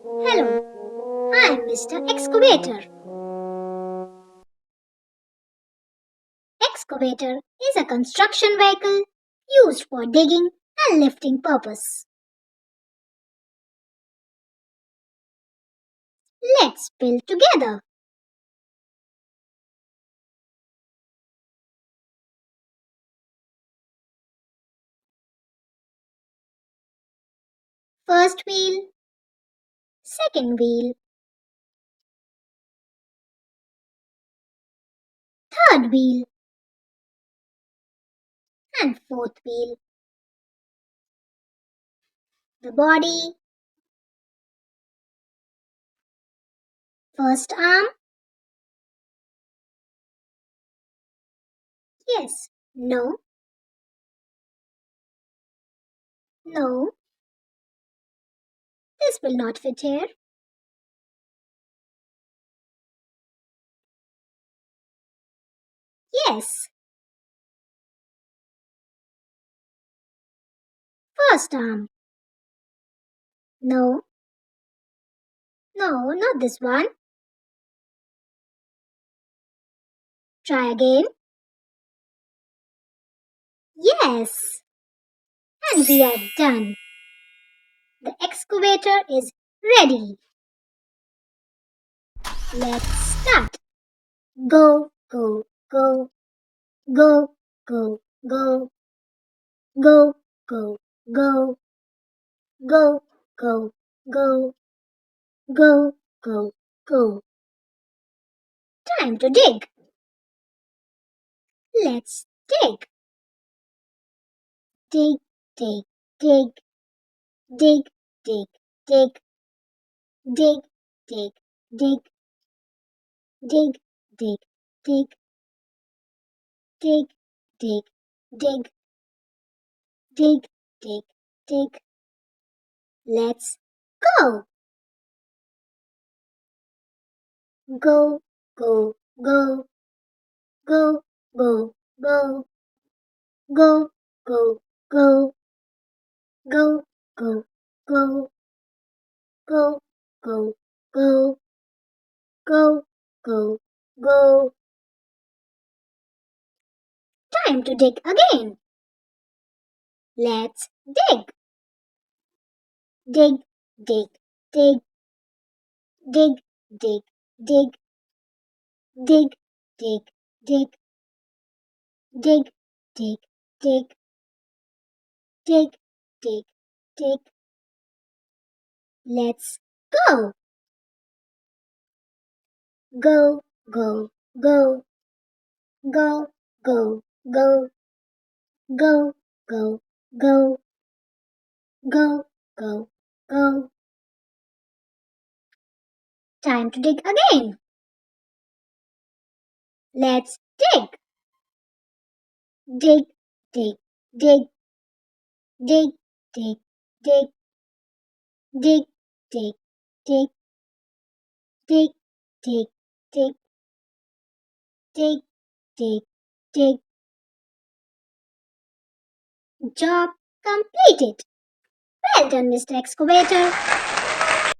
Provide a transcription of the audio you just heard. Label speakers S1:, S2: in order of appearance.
S1: Hello, I'm Mr. Excavator. Excavator is a construction vehicle used for digging and lifting purpose. Let's build together. First wheel, second wheel, third wheel, and fourth wheel. The body, first arm, yes, no, no, this will not fit here. Yes, first arm, no, no, not this one. Try again. Yes, and we are done. The excavator is ready. Let's start. Go, go, go, go, go, go, go, go, go, go, go, go, go, go, go. Time to dig. Let's dig. Dig, dig, dig, dig, dig, dig, dig, dig, dig, dig, dig, dig, dig, dig, dig, dig, dig, dig. Let's go. Go, go, go, go, go, go, go, go, go, go, go, go, go, go, go, go, go, go. Time to dig again. Let's dig. Dig, dig, dig, dig, dig, dig, dig, dig, dig, dig, dig, dig, dig, dig, dig. Let's go. Go, go, go, go, go, go, go, go, go, go, go, go. Time to dig again. Let's dig. Dig, dig, dig, dig, dig, dig, dig, dig, dig, dig, dig, dig, dig, dig, dig. Job completed. Well done, Mr. Excavator.